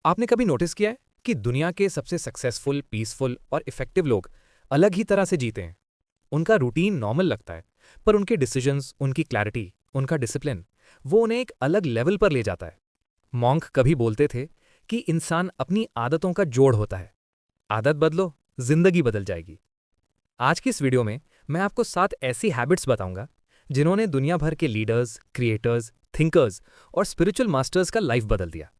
आपने कभी नोटिस किया है कि दुनिया के सबसे सक्सेसफुल, पीसफुल और इफेक्टिव लोग अलग ही तरह से जीते हैं। उनका रूटीन नॉर्मल लगता है, पर उनके डिसीजंस, उनकी क्लैरिटी, उनका डिसिप्लिन वो उन्हें एक अलग लेवल पर ले जाता है। मॉन्क कभी बोलते थे कि इंसान अपनी आदतों का जोड़ होता है। आदत बदलो, जिंदगी बदल जाएगी। आज की इस वीडियो में मैं आपको 7 ऐसी हैबिट्स बताऊंगा जिन्होंने दुनिया भर के लीडर्स, क्रिएटर्स, थिंकर्स और स्पिरिचुअल मास्टर्स का लाइफ बदल दिया।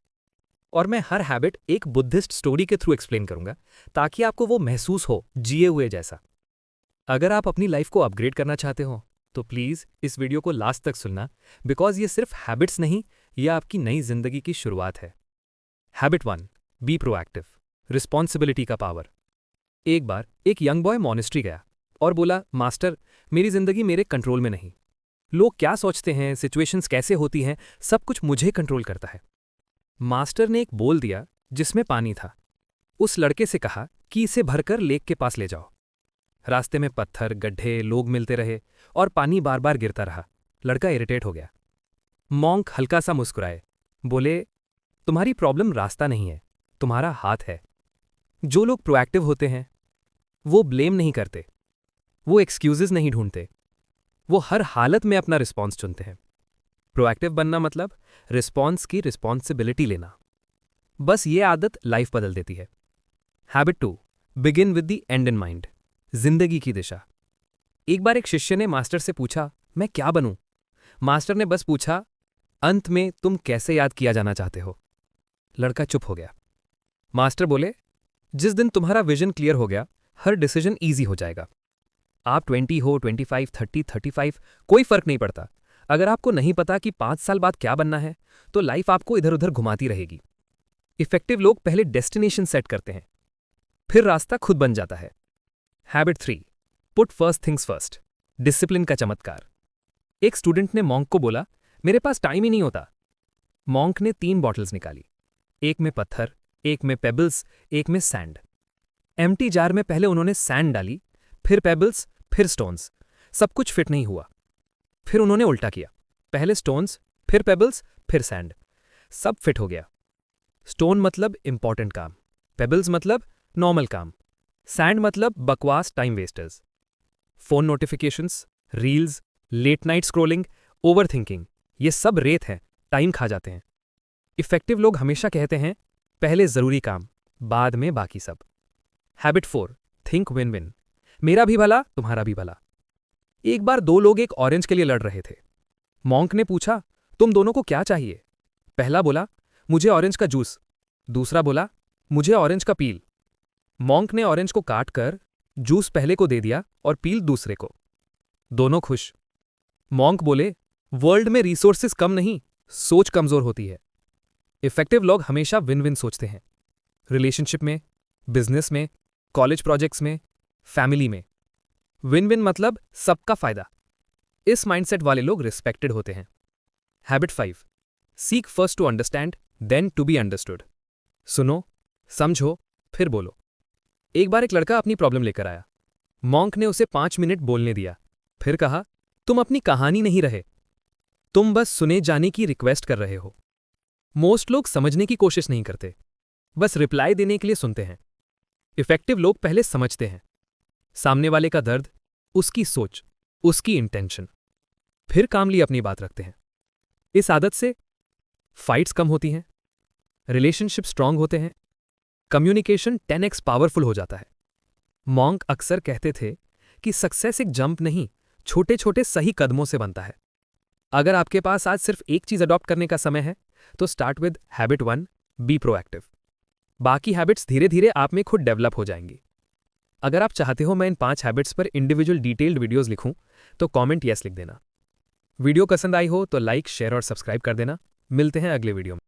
और मैं हर हैबिट एक बुद्धिस्ट स्टोरी के थ्रू एक्सप्लेन करूंगा ताकि आपको वो महसूस हो जिए हुए जैसा। अगर आप अपनी लाइफ को अपग्रेड करना चाहते हो तो प्लीज इस वीडियो को लास्ट तक सुनना, बिकॉज ये सिर्फ हैबिट्स नहीं, ये आपकी नई जिंदगी की शुरुआत है। Habit 1, be proactive. रिस्पॉन्सिबिलिटी का पावर। एक बार एक यंग बॉय मॉनेस्ट्री गया और बोला, मास्टर, मेरी जिंदगी मेरे कंट्रोल में नहीं। लोग क्या सोचते हैं, सिचुएशंस कैसे होती हैं, सब कुछ मुझे कंट्रोल करता है। मास्टर ने एक बोल दिया जिसमें पानी था। उस लड़के से कहा कि इसे भरकर लेक के पास ले जाओ। रास्ते में पत्थर, गड्ढे, लोग मिलते रहे और पानी बार बार गिरता रहा। लड़का इरिटेट हो गया। मॉन्क हल्का सा मुस्कुराए, बोले, तुम्हारी प्रॉब्लम रास्ता नहीं है, तुम्हारा हाथ है। जो लोग प्रोएक्टिव होते हैं वो ब्लेम नहीं करते, वो एक्सक्यूजेज नहीं ढूंढते, वो हर हालत में अपना रिस्पॉन्स चुनते हैं। प्रोएक्टिव बनना मतलब रिस्पॉन्स की रिस्पॉन्सिबिलिटी लेना। बस ये आदत लाइफ बदल देती है। Habit 2, begin with the and in mind. जिंदगी की दिशा। एक बार एक शिष्य ने मास्टर से पूछा, मैं क्या बनूं? मास्टर ने बस पूछा, अंत में तुम कैसे याद किया जाना चाहते हो? लड़का चुप हो गया। मास्टर बोले, जिस दिन तुम्हारा विजन क्लियर हो गया, हर डिसीजन ईजी हो जाएगा। आप 20 हो, 25, 30, 35, कोई फर्क नहीं पड़ता। अगर आपको नहीं पता कि 5 साल बाद क्या बनना है, तो लाइफ आपको इधर उधर घुमाती रहेगी। इफेक्टिव लोग पहले डेस्टिनेशन सेट करते हैं, फिर रास्ता खुद बन जाता है। Habit 3, put first things first. Discipline का चमत्कार। एक स्टूडेंट ने मॉन्क को बोला, मेरे पास टाइम ही नहीं होता। मॉन्क ने 3 बॉटल्स निकाली, एक में पत्थर, एक में पेबल्स, एक में सैंड। एम्प्टी जार में पहले उन्होंने सैंड डाली, फिर पेबल्स, फिर स्टोन्स। सब कुछ फिट नहीं हुआ। फिर उन्होंने उल्टा किया, पहले स्टोन्स, फिर पेबल्स, फिर सैंड। सब फिट हो गया। स्टोन मतलब इंपॉर्टेंट काम, पेबल्स मतलब नॉर्मल काम, सैंड मतलब बकवास time wasters. Phone notifications, reels, late night scrolling, overthinking, ये सब रेत हैं, टाइम खा जाते हैं। इफेक्टिव लोग हमेशा कहते हैं, पहले जरूरी काम, बाद में बाकी सब। Habit 4, think win win. मेरा भी भला, तुम्हारा भी भला। एक बार 2 लोग एक ऑरेंज के लिए लड़ रहे थे। मॉन्क ने पूछा, तुम दोनों को क्या चाहिए? पहला बोला, मुझे ऑरेंज का जूस। दूसरा बोला, मुझे ऑरेंज का पील। मॉन्क ने ऑरेंज को काट कर जूस पहले को दे दिया और पील दूसरे को। दोनों खुश। मॉन्क बोले, वर्ल्ड में रिसोर्सेज कम नहीं, सोच कमजोर होती है। इफेक्टिव लोग हमेशा विन विन सोचते हैं। रिलेशनशिप में, बिजनेस में, कॉलेज प्रोजेक्ट्स में, फैमिली में। विन विन मतलब सबका फायदा। इस माइंडसेट वाले लोग रिस्पेक्टेड होते हैं। Habit 5, seek first to understand, then to be understood. सुनो, समझो, फिर बोलो। एक बार एक लड़का अपनी प्रॉब्लम लेकर आया। मॉन्क ने उसे 5 मिनट बोलने दिया, फिर कहा, तुम अपनी कहानी नहीं रहे, तुम बस सुने जाने की रिक्वेस्ट कर रहे हो। मोस्ट लोग समझने की कोशिश नहीं करते, बस रिप्लाई देने के लिए सुनते हैं। इफेक्टिव लोग पहले समझते हैं, सामने वाले का दर्द, उसकी सोच, उसकी इंटेंशन, फिर कामली अपनी बात रखते हैं। इस आदत से फाइट्स कम होती हैं, रिलेशनशिप स्ट्रांग होते हैं, कम्युनिकेशन 10x पावरफुल हो जाता है। मॉन्क अक्सर कहते थे कि सक्सेस एक जंप नहीं, छोटे छोटे सही कदमों से बनता है। अगर आपके पास आज सिर्फ एक चीज अडॉप्ट करने का समय है तो start with habit 1, be proactive. बाकी हैबिट्स धीरे धीरे आप में खुद डेवलप हो जाएंगी। अगर आप चाहते हो मैं इन 5 हैबिट्स पर इंडिविजुअल डिटेल्ड वीडियोस लिखूं तो कमेंट यस लिख देना। वीडियो पसंद आई हो तो लाइक, शेयर और सब्सक्राइब कर देना। मिलते हैं अगले वीडियो में।